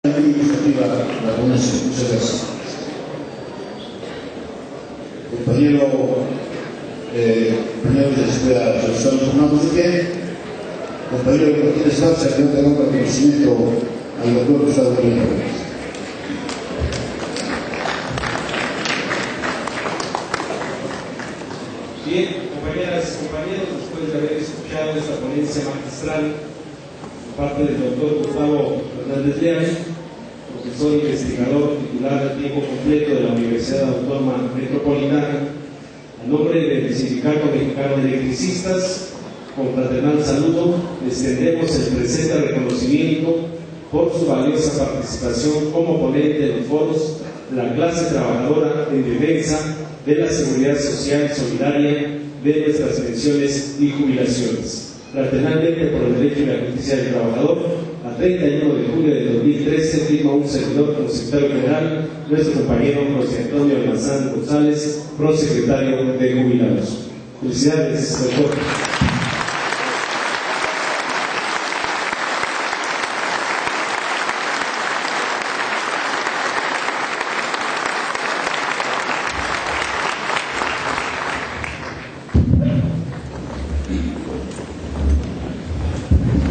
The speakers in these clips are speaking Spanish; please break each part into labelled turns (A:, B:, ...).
A: La ponencia, muchas gracias. Compañero de la Escuela Social Fernando de Pie, compañero Martínez Garza, que no tenga reconocimiento al doctor Gustavo Molina.
B: Bien, compañeras y compañeros, después de haber escuchado esta ponencia magistral por parte del doctor Gustavo Fernández Leal, profesor investigador titular a tiempo completo de la Universidad Autónoma Metropolitana, a nombre del Sindicato Mexicano de Electricistas, con fraternal saludo, extendemos el presente reconocimiento por su valiosa participación como ponente de los foros de la clase trabajadora en defensa de la seguridad social solidaria de nuestras pensiones y jubilaciones. Fraternalmente, por el derecho y la justicia del trabajador, a 31 de julio de 2013, firma un servidor como secretario general, nuestro compañero José Antonio Almazán González, prosecretario de Jubilados. Felicidades, doctor.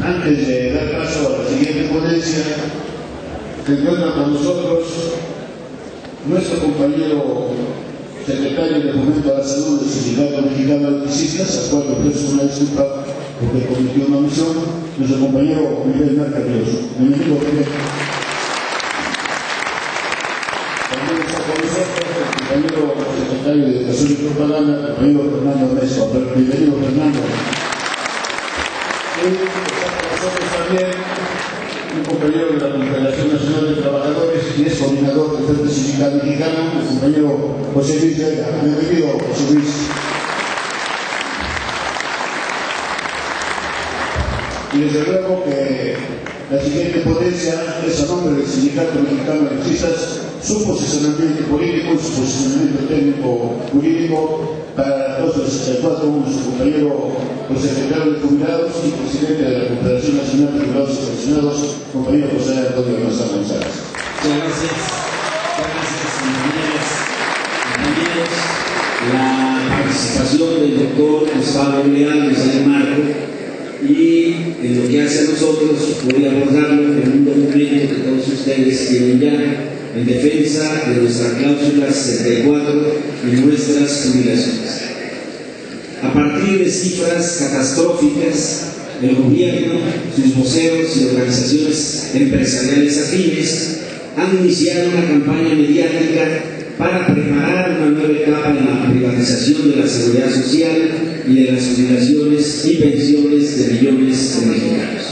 A: Antes de dar paso a la siguiente ponencia, se encuentra con nosotros nuestro compañero secretario de Fomento a la Salud del Sindicato Mexicano de Electricistas, al cual le ofrezco una disculpa porque cometió una omisión, nuestro compañero Miguel Marca Ríos. Bienvenido, Miguel. También está con nosotros el compañero secretario de Educación y Propaganda, el compañero Fernando Mesa. Bienvenido, Fernando. Y está con nosotros también un compañero de la Confederación Nacional de Trabajadores y es coordinador del Frente Sindical Mexicano, el compañero José Luis Vega. Bienvenido, José Luis. Y desde luego que la siguiente ponencia es a nombre del Sindicato Mexicano de Electricistas, su posicionamiento político y su posicionamiento técnico jurídico para 264, nuestro compañero secretario de Jubilados y presidente de la Confederación Nacional de Jubilados y Pensionados, compañero José Antonio Almazán González.
C: Muchas gracias. Compañeros. La participación del doctor Gustavo Leal de San Marco y en lo que hace a nosotros voy a abordarlo en un documento que todos ustedes tienen ya en defensa de nuestra cláusula 64 y nuestras jubilaciones. A partir de cifras catastróficas, el gobierno, sus voceros y organizaciones empresariales afines han iniciado una campaña mediática para preparar una nueva etapa en la privatización de la seguridad social y de las jubilaciones y pensiones de millones de mexicanos.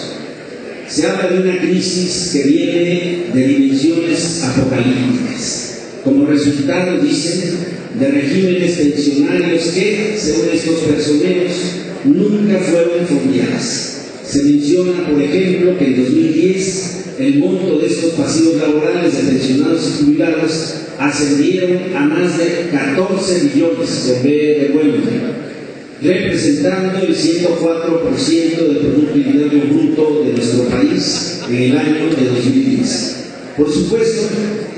C: Se habla de una crisis que viene de dimensiones apocalípticas, como resultado, dicen, de regímenes pensionarios que, según estos personeros, nunca fueron fondeadas. Se menciona, por ejemplo, que en 2010 el monto de estos pasivos laborales de pensionados y jubilados ascendieron a más de 14 billones con B de bueno, representando el 104% del Producto Interno Bruto de nuestro país en el año de 2010. Por supuesto,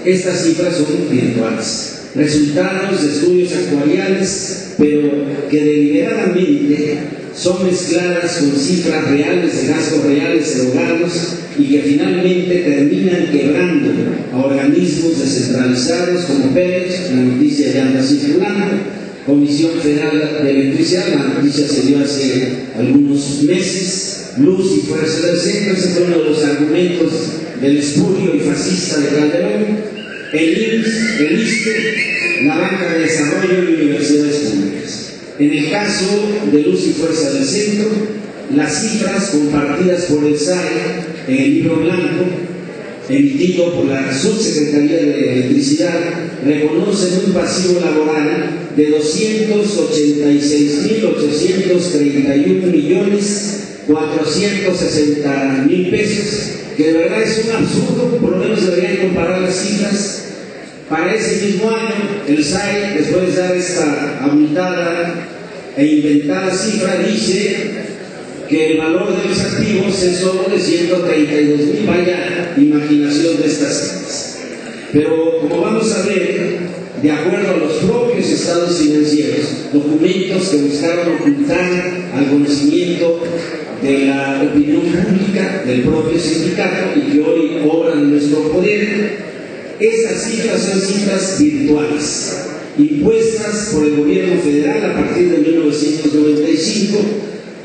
C: estas cifras son virtuales, resultados de estudios actuariales, pero que deliberadamente son mezcladas con cifras reales de gastos reales erogados y que finalmente terminan quebrando a organismos descentralizados como Pemex, la noticia ya anda circulando, Comisión Federal de Electricidad, la noticia se dio hace algunos meses, Luz y Fuerza del Centro, ese fue uno de los argumentos del espurio y fascista de Calderón, el IMSS, el ISSSTE, la Banca de Desarrollo y universidades públicas. En el caso de Luz y Fuerza del Centro, las cifras compartidas por el SAE en el libro blanco emitido por la Subsecretaría de Electricidad reconocen un pasivo laboral de 286.831.460.000 pesos, que de verdad es un absurdo, por lo menos deberían comparar las cifras. Para ese mismo año, el SAE, después de dar esta abultada e inventada cifra, dice que el valor de los activos es solo de 132.000, vaya imaginación de esta Pero como vamos a ver, de acuerdo a los propios estados financieros, documentos que buscaron ocultar al conocimiento de la opinión pública del propio sindicato y que hoy obran en nuestro poder, estas cifras son cifras virtuales, impuestas por el gobierno federal a partir de 1995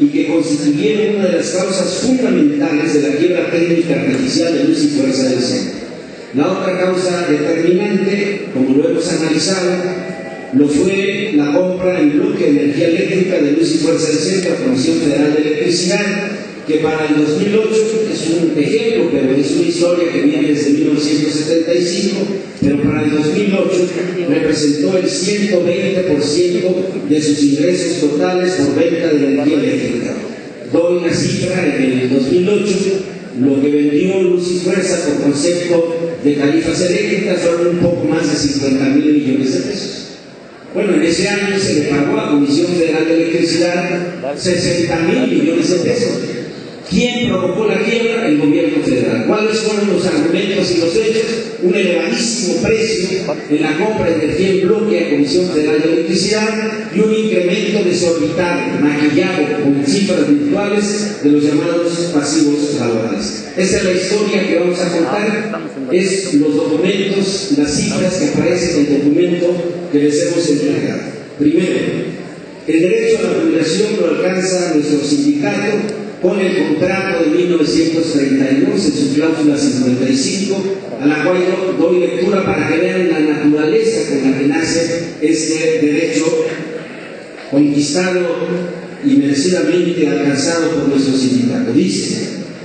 C: y que constituyeron una de las causas fundamentales de la quiebra técnica artificial de Luz y Fuerza del Centro. La otra causa determinante, como lo hemos analizado, lo fue la compra en bloque de energía eléctrica de Luz y Fuerza del Centro a Comisión Federal de Electricidad, que para el 2008 es un ejemplo, pero es una historia que viene desde 1975, pero para el 2008 representó el 120% de sus ingresos totales por venta de energía eléctrica. Doy una cifra: en el 2008 lo que vendió Luz y Fuerza por concepto de tarifas eléctricas fueron un poco más de 50,000 millones de pesos. Bueno, en ese año se le pagó a Comisión Federal de Electricidad 60,000 millones de pesos. ¿Quién provocó la quiebra? El gobierno federal. ¿Cuáles fueron los argumentos y los hechos? Un elevadísimo precio en la compra de energía en bloque a Comisión Federal de Electricidad y un incremento desorbitado, maquillado con cifras virtuales de los llamados pasivos laborales. Esta es la historia que vamos a contar, es los documentos, las cifras que aparecen en el documento que les hemos entregado. Primero, el derecho a la jubilación lo alcanza nuestro sindicato con el contrato de 1932 en su cláusula 55, a la cual yo doy lectura para que vean la naturaleza con la que nace este derecho conquistado y merecidamente alcanzado por nuestro sindicato. Dice: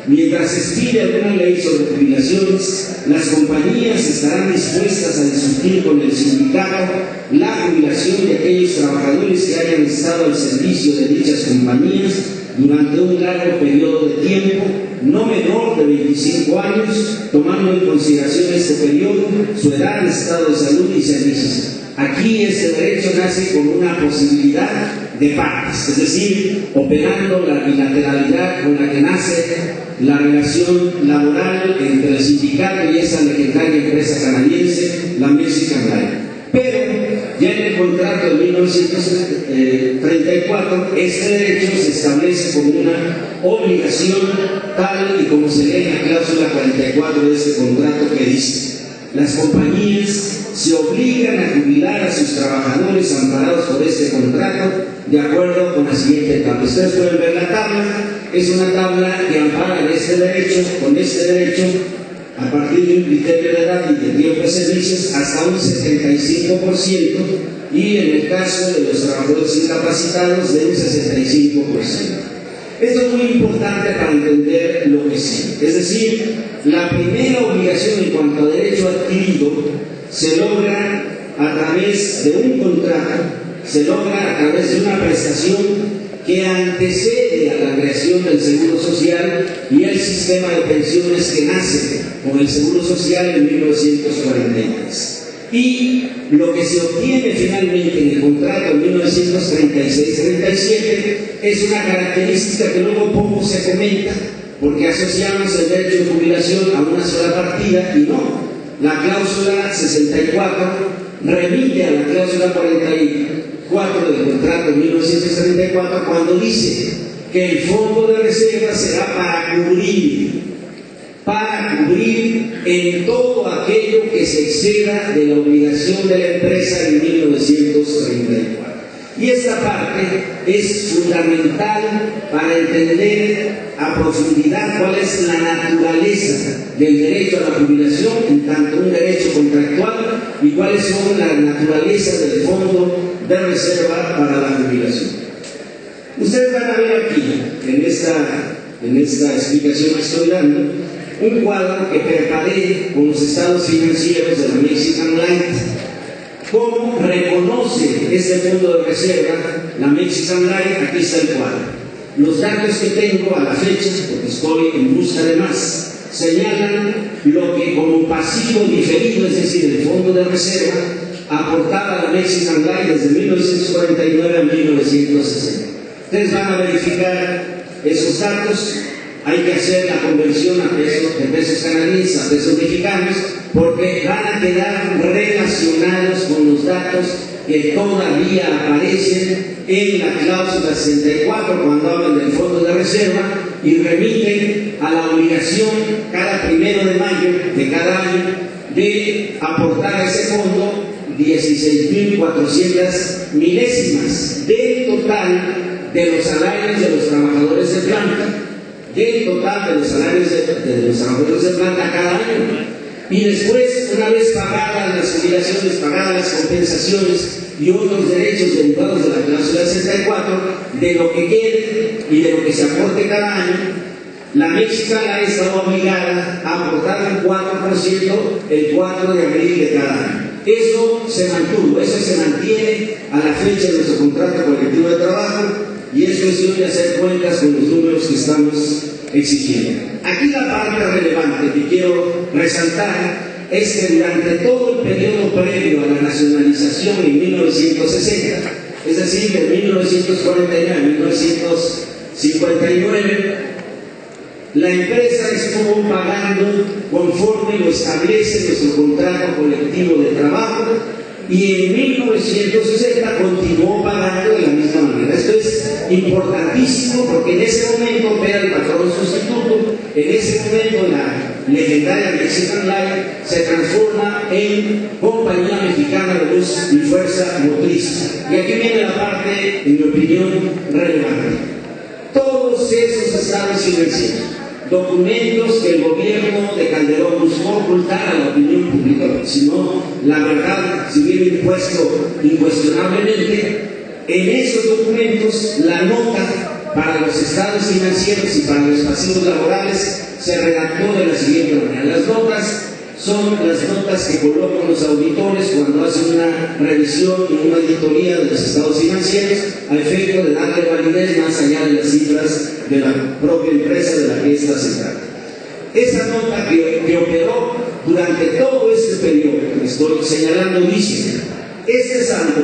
C: mientras se expide alguna ley sobre jubilaciones, las compañías estarán dispuestas a discutir con el sindicato la jubilación de aquellos trabajadores que hayan estado al servicio de dichas compañías durante un largo periodo de tiempo, no menor de 25 años, tomando en consideración este periodo, su edad, estado de salud y servicios. Aquí este derecho nace con una posibilidad de partes, es decir, operando la bilateralidad con la que nace la relación laboral entre el sindicato y esa legendaria empresa canadiense, la Mexican Life. Pero ya en el contrato de 1934, este derecho se establece como una obligación tal y como se lee en la cláusula 44 de este contrato, que dice: las compañías se obligan a jubilar a sus trabajadores amparados por este contrato de acuerdo con la siguiente tabla. Ustedes pueden ver la tabla, es una tabla que ampara este derecho, con este derecho, a partir de un criterio de edad y de tiempo de servicios, hasta un 75%, y en el caso de los trabajadores incapacitados, de un 65%. Esto es muy importante para entender lo que sigue. Es decir, la primera obligación en cuanto a derecho adquirido se logra a través de un contrato, se logra a través de una prestación que antecede a la creación del Seguro Social y el sistema de pensiones que nace con el Seguro Social en 1943. Y lo que se obtiene finalmente en el contrato de 1936-37 es una característica que luego poco se comenta, porque asociamos el derecho de jubilación a una sola partida, y no. La cláusula 64 remite a la cláusula 44 del contrato de 1934, cuando dice que el fondo de reserva será para cubrir en todo aquello que se exceda de la obligación de la empresa en 1934. Y esta parte es fundamental para entender a profundidad cuál es la naturaleza del derecho a la jubilación en tanto un derecho contractual y cuáles son las naturalezas del fondo de reserva para la jubilación. Ustedes van a ver aquí, en esta explicación que estoy dando, un cuadro que preparé con los estados financieros de la Mexican Life. ¿Cómo reconoce este fondo de reserva la Mexican Life? Aquí está el cuadro. Los datos que tengo a la fecha, porque estoy en busca de más, señalan lo que como pasivo diferido, es decir, el fondo de reserva, aportaba la Mexican Life desde 1949 a 1960. Ustedes van a verificar esos datos hay que hacer la conversión de pesos canadienses a pesos mexicanos, porque van a quedar relacionados con los datos que todavía aparecen en la cláusula 64 cuando hablan del fondo de reserva y remiten a la obligación cada 1 de mayo de cada año de aportar a ese fondo 16.400 milésimas del total de los salarios de los trabajadores de planta, del total de los salarios de los trabajadores de planta cada año. Y después, una vez pagadas las jubilaciones, pagadas las compensaciones y otros derechos derivados de la cláusula 64, de lo que quede y de lo que se aporte cada año, la Mexicana está obligada a aportar un 4% el 4 de abril de cada año. Eso se mantuvo, eso se mantiene a la fecha de nuestro contrato colectivo de trabajo y es cuestión de hacer cuentas con los números que estamos exigiendo. Aquí la parte relevante que quiero resaltar es que durante todo el periodo previo a la nacionalización en 1960, es decir, de 1949 a 1959, la empresa estuvo pagando conforme lo establece nuestro contrato colectivo de trabajo y en 1960 continuó pagando de la misma manera. Esto es importantísimo porque en ese momento opera el patrón sustituto, en ese momento la legendaria Mexican Light se transforma en Compañía Mexicana de Luz y Fuerza Motriz. Y aquí viene la parte, en mi opinión, relevante. Todos esos estados financieros, documentos que el gobierno de Calderón buscó ocultar a la opinión pública, sino la verdad se hubiera impuesto incuestionablemente. En esos documentos, la nota para los estados financieros y para los pasivos laborales se redactó de la siguiente manera. Las notas son las notas que colocan los auditores cuando hacen una revisión y una auditoría de los estados financieros a efecto de darle validez más allá de las cifras de la propia empresa de la que ésta se trata. Esa nota que operó durante todo este periodo que estoy señalando dice: este saldo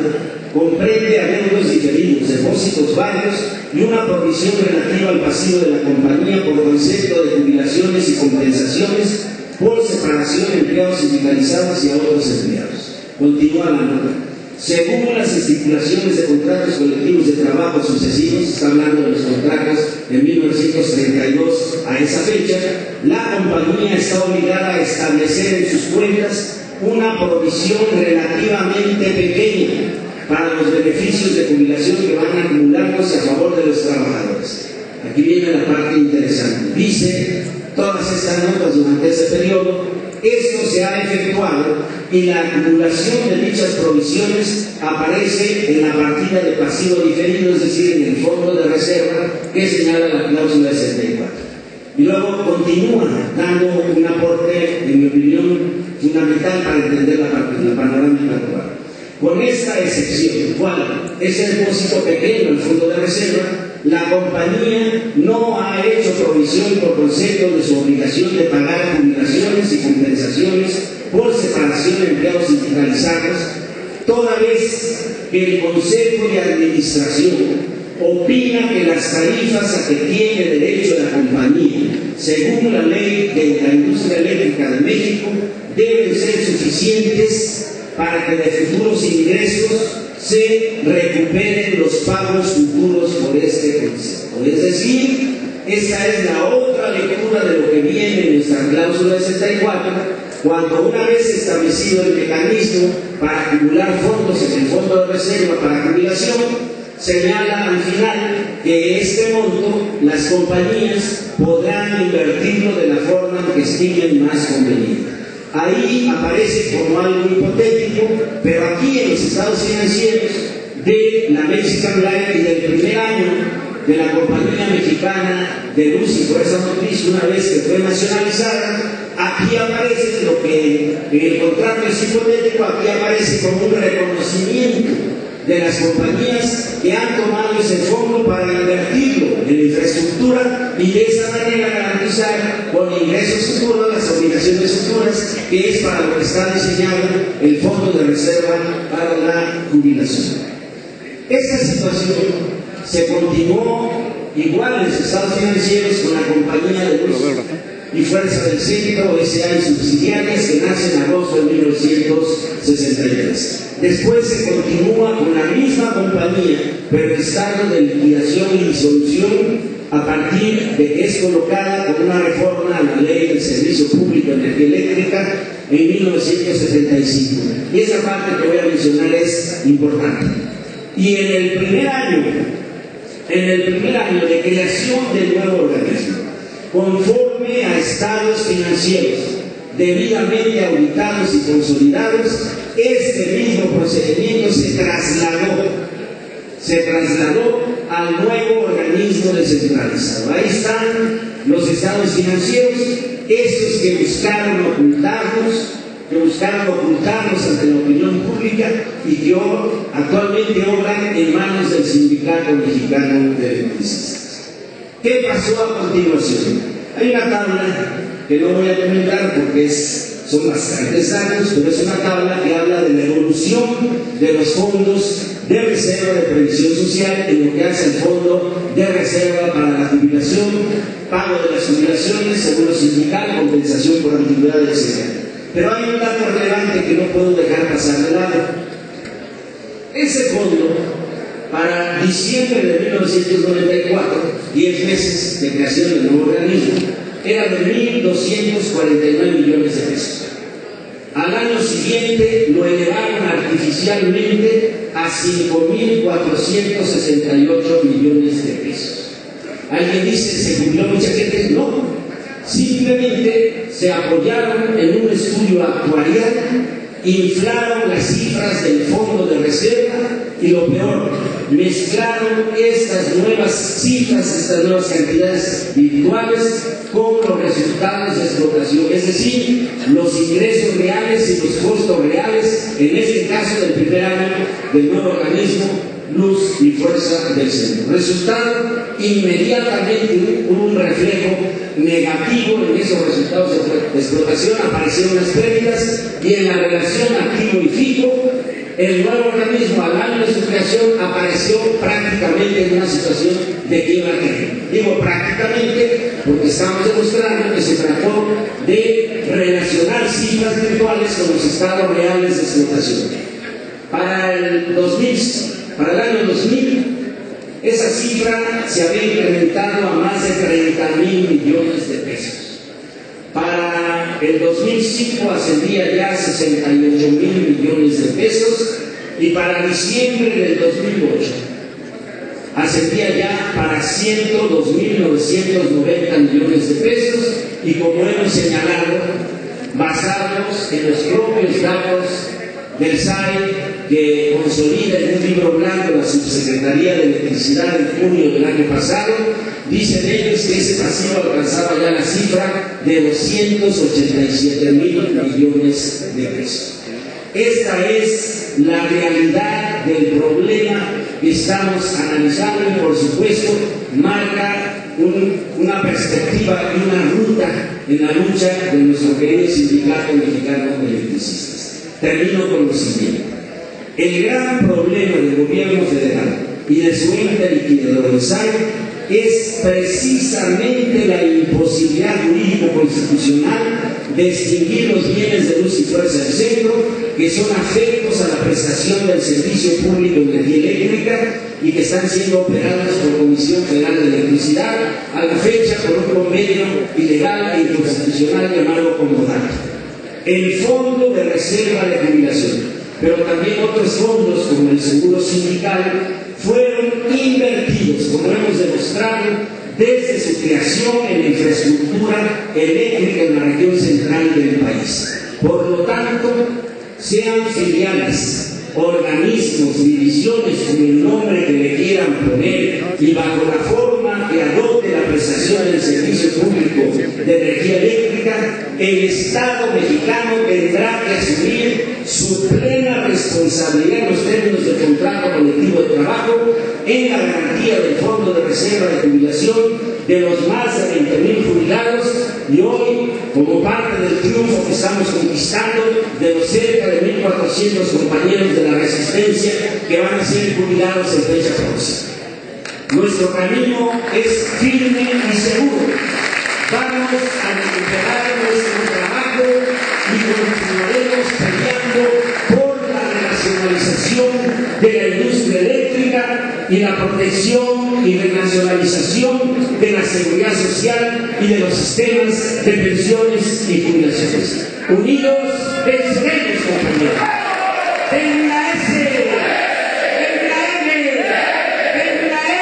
C: comprende adeudos diferidos, depósitos varios y una provisión relativa al pasivo de la compañía por concepto de jubilaciones y compensaciones por separación de empleados sindicalizados y a otros empleados. Continúa la nota. Según las estipulaciones de contratos colectivos de trabajo sucesivos, está hablando de los contratos de 1932 a esa fecha, la compañía está obligada a establecer en sus cuentas una provisión relativamente pequeña para los beneficios de jubilación que van acumulándose a favor de los trabajadores. Aquí viene la parte interesante. Dice: todas estas notas durante ese periodo, esto se ha efectuado y la acumulación de dichas provisiones aparece en la partida de pasivo diferido, es decir, en el fondo de reserva que señala la cláusula 64. Y luego continúa dando un aporte, en mi opinión, fundamental para entender la panorámica actual. Con esta excepción, ¿cuál? Es el depósito pequeño, el fondo de reserva. La compañía no ha hecho provisión por concepto de su obligación de pagar jubilaciones y compensaciones por separación de empleados sindicalizados, toda vez que el Consejo de Administración opina que las tarifas a que tiene derecho la compañía, según la ley de la industria eléctrica de México, deben ser suficientes para que de futuros ingresos se recuperen los pagos futuros por este concepto. Es decir, esta es la otra lectura de lo que viene en nuestra cláusula 64, cuando una vez establecido el mecanismo para acumular fondos en el fondo de reserva para jubilación, señala al final que este monto las compañías podrán invertirlo de la forma en que estimen más conveniente. Ahí aparece como algo hipotético, pero aquí en los estados financieros de la Mexican Light y del primer año de la Compañía Mexicana de Luz y Fuerza Motriz, una vez que fue nacionalizada, aquí aparece lo que en el contrato es hipotético, aquí aparece como un reconocimiento de las compañías que han tomado ese fondo para invertirlo en la infraestructura y de esa manera garantizar con ingresos futuros las obligaciones futuras, que es para lo que está diseñado el fondo de reserva para la jubilación. Esta situación se continuó iguales estados financieros con la Compañía de Luz y Fuerza del Centro, S.A. y subsidiarias, que nace en agosto de 1963. Después se continúa con la misma compañía, pero en estado de liquidación y disolución, a partir de que es colocada con una reforma a la Ley del Servicio Público de Energía Eléctrica en 1975. Y esa parte que voy a mencionar es importante. Y en el primer año de creación del nuevo organismo, conforme a estados financieros debidamente auditados y consolidados, este mismo procedimiento se trasladó al nuevo organismo descentralizado. Ahí están los estados financieros, esos que buscaron ocultarnos ante la opinión pública y que actualmente obran en manos del Sindicato Mexicano de Electricistas. ¿Qué pasó a continuación? Hay una tabla que no voy a comentar porque son bastantes datos, pero es una tabla que habla de la evolución de los fondos de reserva de previsión social en lo que hace el fondo de reserva para la jubilación, pago de las jubilaciones, seguro sindical, compensación por antigüedad, etc. Pero hay un dato relevante que no puedo dejar pasar de lado. Ese fondo, para diciembre de 1994, 10 meses de creación del nuevo organismo, era de 1.249 millones de pesos. Al año siguiente lo elevaron artificialmente a 5.468 millones de pesos. ¿Alguien dice se jubiló mucha gente? No, simplemente se apoyaron en un estudio actuarial, inflaron las cifras del fondo de reserva y lo peor, mezclaron estas nuevas cifras, estas nuevas cantidades virtuales con los resultados de explotación, es decir, los ingresos reales y los costos reales, en este caso del primer año del nuevo organismo, Luz y Fuerza del Centro. Resultado, inmediatamente un reflejo negativo en esos resultados de explotación, aparecieron las pérdidas y en la relación activo y fijo, el nuevo organismo al año de su creación apareció prácticamente en una situación de quiebra técnica. Digo prácticamente porque estamos demostrando que se trató de relacionar cifras virtuales con los estados reales de explotación. Para el año 2000, esa cifra se había incrementado a más de 30.000 millones de pesos. Para el 2005 ascendía ya a 68.000 millones de pesos y para diciembre del 2008 ascendía ya para 102.990 millones de pesos y, como hemos señalado, basados en los propios datos del SAE que consolida en un libro blanco la Subsecretaría de Electricidad en junio del año pasado, dicen ellos que ese pasivo alcanzaba ya la cifra de 287.000 millones de pesos. Esta es la realidad del problema que estamos analizando y, por supuesto, marca una perspectiva y una ruta en la lucha de nuestro querido Sindicato Mexicano de Electricistas. Termino con lo siguiente. El gran problema del gobierno federal y de su ente liquidador, el SAE, es precisamente la imposibilidad jurídico-constitucional de extinguir los bienes de Luz y Fuerza del Centro, que son afectos a la prestación del servicio público de energía eléctrica y que están siendo operados por Comisión Federal de Electricidad, a la fecha por un convenio ilegal e inconstitucional llamado Comodato. El Fondo de Reserva de Jubilación, pero también otros fondos como el Seguro Sindical, fueron invertidos, como hemos demostrado, desde su creación en la infraestructura eléctrica en la región central del país. Por lo tanto, sean filiales, organismos, divisiones, con el nombre que le quieran poner, y bajo la forma que adopte la prestación del servicio público de energía eléctrica, el Estado mexicano tendrá que asumir su plena responsabilidad en los términos del contrato colectivo de trabajo en la garantía del Fondo de Reserva de Jubilación de los más de 20.000 jubilados y hoy, como parte del triunfo que estamos conquistando, de los cerca de 1.400 compañeros de la Resistencia que van a ser jubilados en fecha próxima. Nuestro camino es firme y seguro. Vamos a recuperar nuestro trabajo y continuaremos peleando por la renacionalización de la industria eléctrica y la protección y renacionalización de la seguridad social y de los sistemas de pensiones y jubilaciones. Unidos venceremos, compañeros. En la S, en la M, en la E,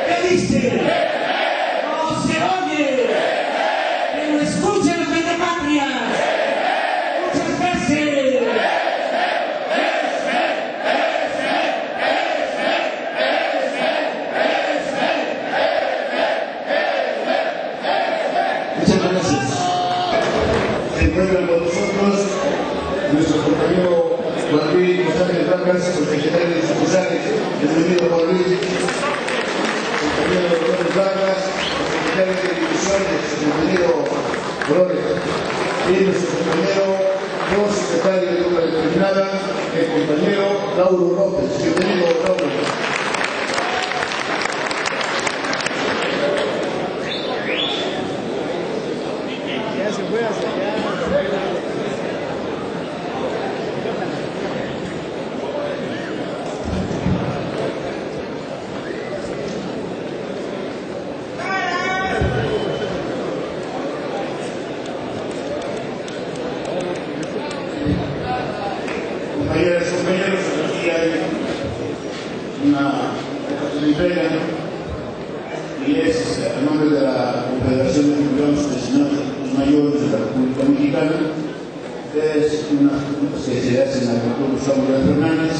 C: ¿qué dice? No se oye, pero escuchen los vendepatrias. Muchas veces.
A: Muchas gracias. Se encuentran con nosotros nuestro compañero Juan Luis González Vargas, secretario de Sucursales. Bienvenido, Juan Luis. Compañero Dolores Vargas, secretario de Divisiones. Bienvenido, Dolores. Y nuestro compañero, secretario de Obra Determinada, el compañero Lauro López. Bienvenido, Lauro. Compañeras y compañeros, aquí hay una entrega y es a nombre de la Confederación de Jubilados Pensionados Mayores de la República Mexicana. Es una que se hace en la doctora Gustavo Fernández.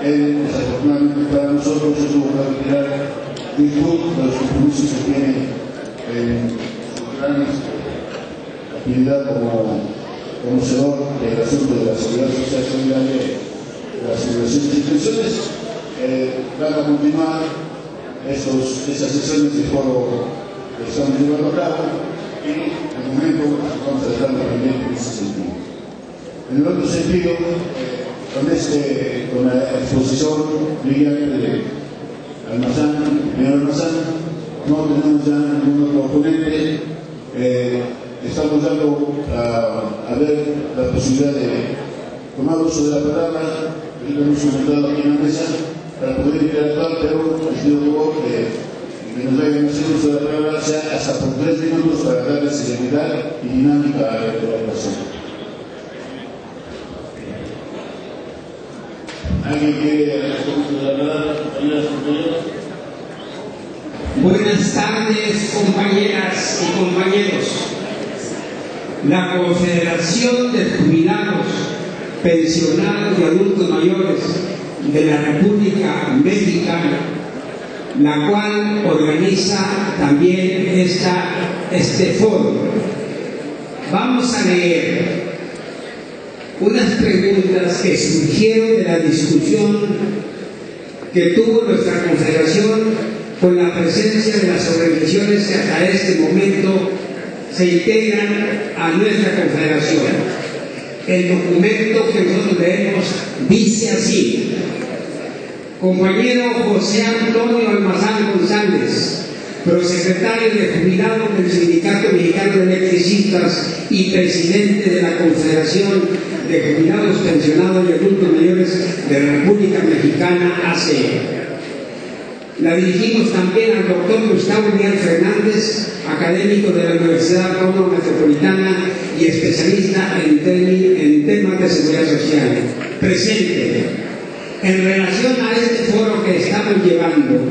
A: Él, desafortunadamente para nosotros, se tuvo que retirar virtud de los compromisos que tiene en su gran actividad como conocedor del asunto de la seguridad social solidaria y de las jubilaciones y pensiones. Van a continuar esas sesiones de foro que estamos llevando a cabo y de momento vamos a estar pendientes en ese sentido. En el otro sentido, con la exposición brillante de Almazán, señor Almazán, no tenemos ya ningún otro oponente. Estamos dando a ver la posibilidad de tomar uso de la palabra, que lo hemos comentado aquí en la mesa, para poder interactuar, pero les pido por favor que nos vayan haciendo uso de la palabra, sea hasta por 3 minutos, para darle seriedad y dinámica a la colaboración. ¿Alguien quiere responder de la palabra, compañeras y compañeros?
D: Buenas tardes, compañeras y compañeros. La Confederación de Jubilados, Pensionados y Adultos Mayores de la República Mexicana, la cual organiza también este foro. Vamos a leer unas preguntas que surgieron de la discusión que tuvo nuestra Confederación con la presencia de las organizaciones que hasta este momento se integran a nuestra Confederación. El documento que nosotros leemos dice así: compañero José Antonio Almazán González, prosecretario de Jubilados del Sindicato Mexicano de Electricistas y presidente de la Confederación de Jubilados, Pensionados y Adultos Mayores de la República Mexicana, AC. La dirigimos también al doctor Gustavo Miguel Fernández, académico de la Universidad Autónoma Metropolitana y especialista en temas de seguridad social. Presente. En relación a este foro que estamos llevando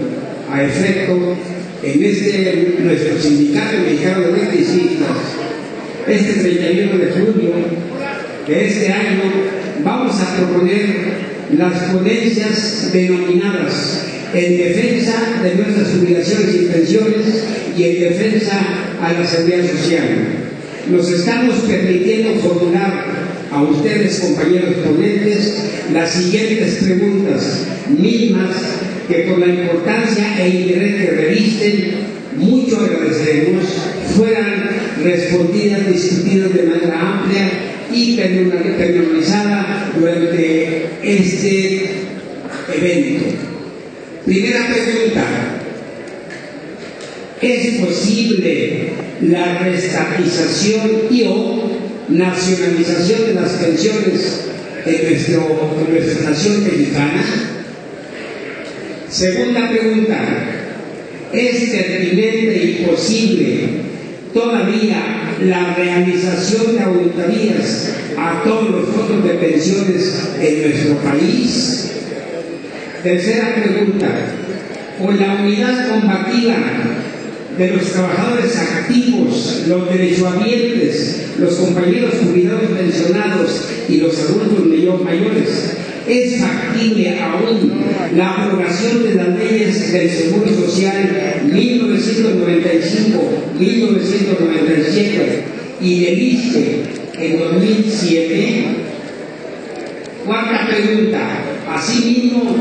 D: a efecto en nuestro Sindicato Mexicano de Electricistas, este 31 de julio de este año, vamos a proponer las ponencias denominadas en defensa de nuestras jubilaciones y pensiones y en defensa a la seguridad social. Nos estamos permitiendo formular a ustedes, compañeros ponentes, las siguientes preguntas, mismas que por la importancia e interés que revisten, mucho agradeceremos, fueran respondidas, discutidas de manera amplia y personalizada durante este evento. Primera pregunta: ¿es posible la reestatización y o nacionalización de las pensiones en nuestra nación mexicana? Segunda pregunta: ¿es pertinente y posible todavía la realización de auditorías a todos los fondos de pensiones en nuestro país? Tercera pregunta: ¿con la unidad combativa de los trabajadores activos, los derechohabientes, los compañeros jubilados pensionados y los adultos mayores, es factible aún la aprobación de las leyes del Seguro Social 1995, 1997 y del ISSSTE en 2007? Cuarta pregunta: asimismo,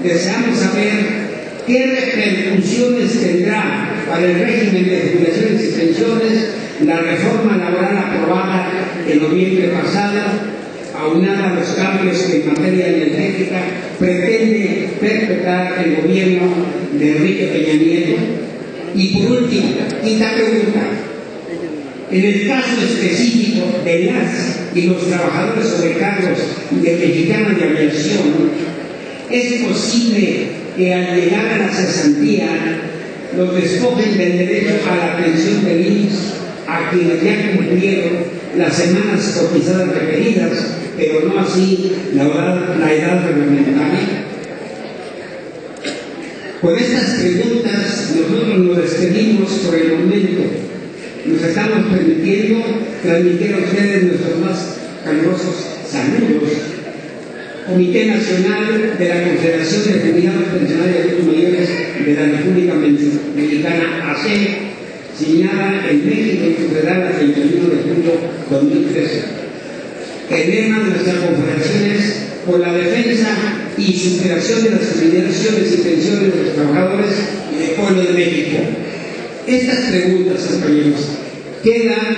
D: deseamos saber qué repercusiones tendrá para el régimen de jubilaciones y pensiones la reforma laboral aprobada en noviembre pasado, aunada a los cambios que en materia energética pretende perpetrar el gobierno de Enrique Peña Nieto. Y por último, quinta pregunta: en el caso específico de las y los trabajadores sobrecargos de Mexicana de Aviación, ¿es posible que al llegar a la cesantía los despojen del derecho a la pensión del IMSS a quienes ya cumplieron las semanas cotizadas requeridas, pero no así la edad reglamentaria? Con estas preguntas nosotros nos despedimos por el momento. Nos estamos permitiendo transmitir a ustedes nuestros más calurosos saludos. Comité Nacional de la Confederación de Jubilados Pensionados y Adultos Mayores de la República Mexicana, AC, señalada en México y confederada el 31 de julio de 2013. El lema de nuestra confederación es: por la defensa y superación de las jubilaciones y pensiones de los trabajadores y del pueblo de México. Estas preguntas, compañeros, quedan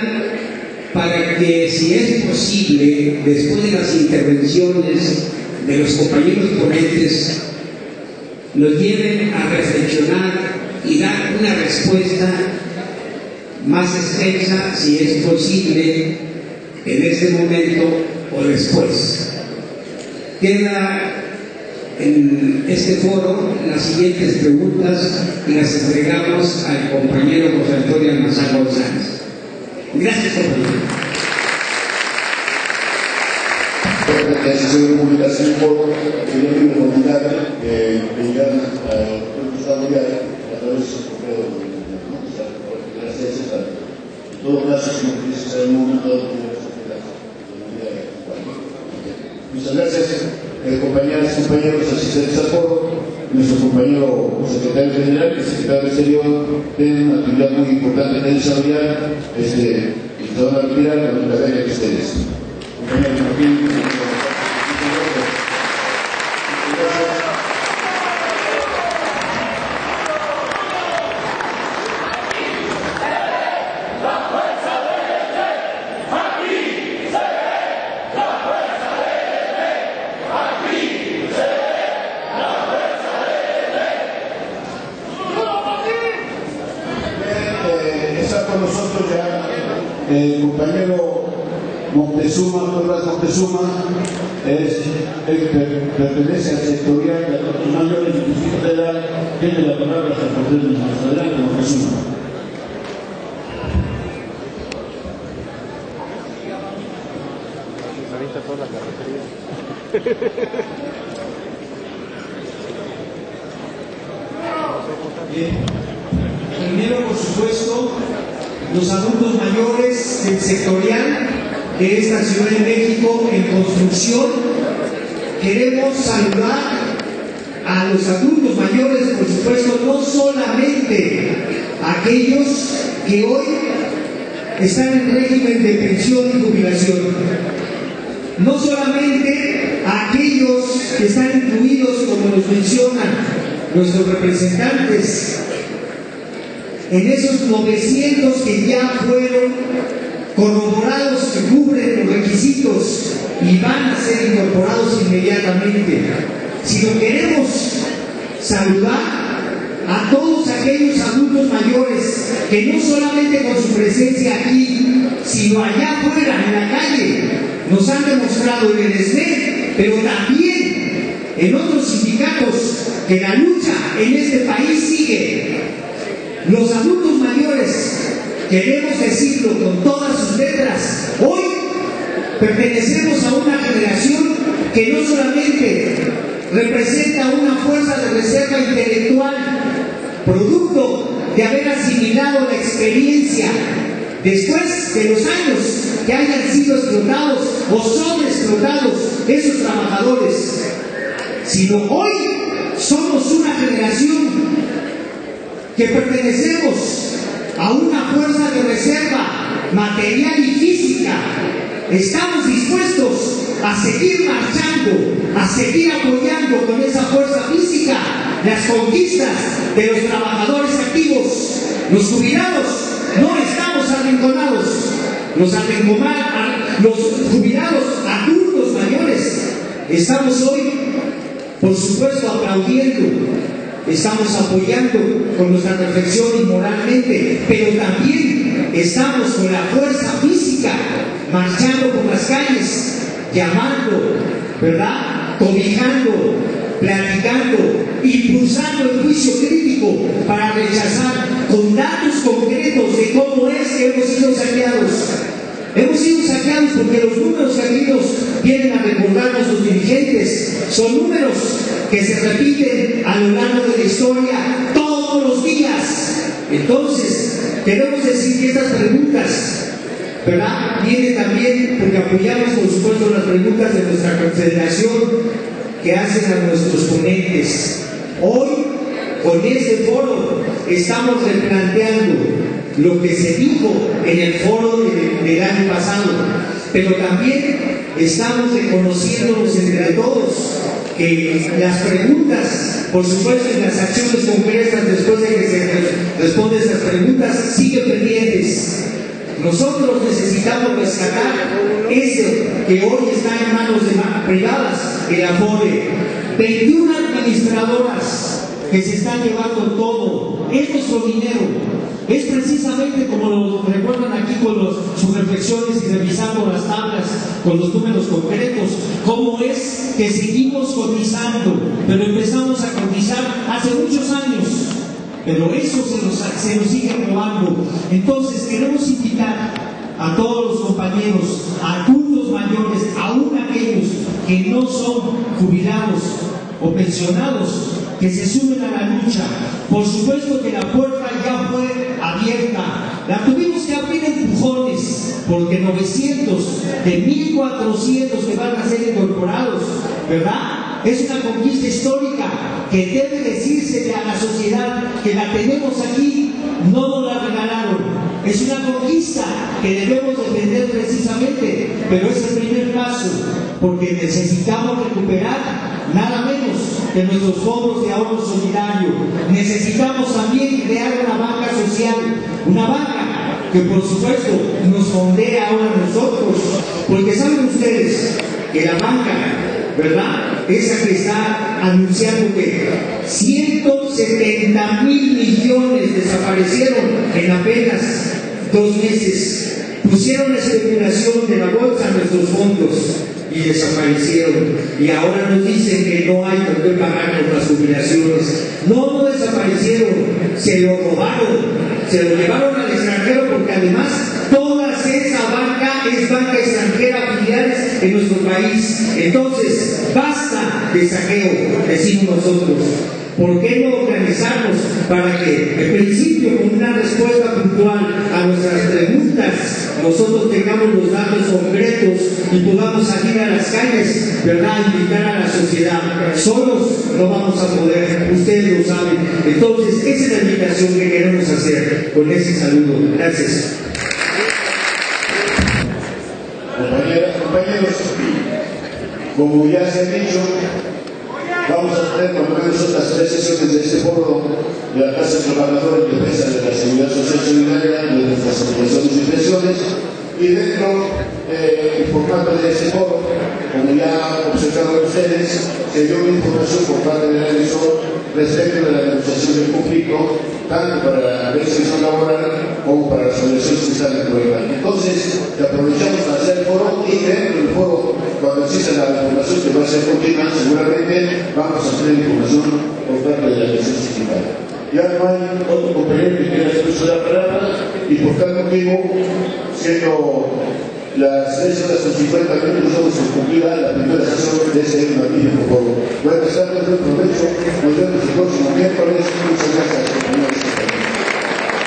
D: para que, si es posible, después de las intervenciones de los compañeros ponentes, nos lleven a reflexionar y dar una respuesta más extensa, si es posible, en este momento o después. Queda en este foro las siguientes preguntas y las entregamos al compañero José Antonio Almazán González. Gracias, compañero.
A: La sesión de comunicación por el de comunidad que llegan al Estado a través de su correo de las ciencias. En todo caso, si no quieres en un momento de muchas gracias, compañeras y compañeros asistentes al foro. Nuestro compañero secretario general y secretario del exterior tienen una actividad muy importante que desarrollar. Y se van a retirar con la beca que ustedes. Compañeros, Martín. Con nosotros ya el compañero Moctezuma, pertenece al sectorial de adultos mayores del Distrito Federal. Tiene la palabra hasta el poder de nuestro adelante, Moctezuma.
E: Bien. Primero, por supuesto, los adultos mayores del sectorial de esta Ciudad de México en construcción. Queremos saludar a los adultos mayores, por supuesto, no solamente a aquellos que hoy están en régimen de pensión y jubilación, no solamente a aquellos que están incluidos, como nos mencionan nuestros representantes, en esos 900 que ya fueron corroborados que cubren los requisitos y van a ser incorporados inmediatamente, sino queremos
D: saludar a todos aquellos adultos mayores que no solamente con su presencia aquí, sino allá afuera, en la calle, nos han demostrado el esmero, pero también en otros sindicatos que la lucha en este país sigue. Los adultos mayores, queremos decirlo con todas sus letras, hoy pertenecemos a una generación que no solamente representa una fuerza de reserva intelectual, producto de haber asimilado la experiencia después de los años que hayan sido explotados o sobreexplotados esos trabajadores, sino hoy somos una generación que pertenecemos a una fuerza de reserva material y física. Estamos dispuestos a seguir marchando, a seguir apoyando con esa fuerza física las conquistas de los trabajadores activos. Los jubilados no estamos arrinconados. Los jubilados adultos mayores estamos hoy, por supuesto, aplaudiendo, estamos apoyando con nuestra reflexión y moralmente, pero también estamos con la fuerza física marchando por las calles, llamando, ¿verdad?, cobijando, platicando, impulsando el juicio crítico para rechazar con datos concretos de cómo es que hemos sido saqueados. Hemos sido saqueados porque los números que aquí nos vienen a recordarnos los dirigentes son números que se repiten a lo largo de la historia todos los días. Entonces, queremos decir que estas preguntas, ¿verdad?, vienen también porque apoyamos, por supuesto, las preguntas de nuestra confederación que hacen a nuestros ponentes. Hoy, con este foro, estamos replanteando lo que se dijo en el foro del año pasado, pero también estamos reconociéndonos entre todos que las preguntas, por supuesto, y las acciones concretas después de que se responden esas preguntas siguen pendientes. Nosotros necesitamos rescatar ese que hoy está en manos de privadas, el Afore. 21 administradoras que se están llevando todo, es nuestro dinero. Es precisamente como lo recuerdan aquí con sus reflexiones y revisando las tablas con los números concretos, cómo es que seguimos cotizando, pero empezamos a cotizar hace muchos años, pero eso se nos sigue robando. Entonces queremos invitar a todos los compañeros, a adultos mayores, aún aquellos que no son jubilados o pensionados, que se sumen a la lucha. Por supuesto que la puerta ya fue abierta, la tuvimos que abrir empujones, porque 900 de 1400 que van a ser incorporados, ¿verdad?, es una conquista histórica que debe decírsele a la sociedad que la tenemos aquí, no nos la regalaron. Es una conquista que debemos defender precisamente, pero es el primer paso, porque necesitamos recuperar nada menos que nuestros fondos de ahorro solidario. Necesitamos también crear una banca social, una banca que por supuesto nos fondea ahora a nosotros, porque saben ustedes que la banca, ¿verdad?, esa que está anunciando que 170,000 millones desaparecieron en apenas 2 meses, pusieron la especulación de la bolsa en nuestros fondos y desaparecieron, y ahora nos dicen que no hay por qué pagar las jubilaciones. No desaparecieron, se lo robaron, se lo llevaron al extranjero, porque además toda esa banca es banca extranjera, filiales en nuestro país. Entonces, basta de saqueo, decimos nosotros. ¿Por qué no organizarnos para que, en principio, con una respuesta puntual a nuestras preguntas, nosotros tengamos los datos concretos y podamos salir a las calles, ¿verdad?, invitar a la sociedad? Solos no vamos a poder, ustedes lo saben. Entonces, esa es la invitación que queremos hacer con ese saludo. Gracias.
A: Compañeras, compañeros, como ya se ha dicho, vamos a tener por lo menos otras 3 sesiones de este foro de la Casa del Trabajador en defensa de la seguridad social solidaria, de nuestras obligaciones y pensiones, y dentro, en formato de este foro, como ya observaron ustedes, se dio una información por parte del asesor respecto de la negociación del conflicto, tanto para la resolución laboral como para las organizaciones que están dentro del banco. Entonces, aprovechamos para hacer el foro y dentro del foro, cuando exista la información que va a ser continua, seguramente vamos a tener información por parte de la Administración Sindical. Ya no hay otro compañero que quiera hacer uso de la palabra y por tal motivo, siendo las 3:50 hemos concluido la primera sesión de este magnífico foro. Buenas tardes, buen provecho, nos vemos el próximo miércoles. Muchas gracias.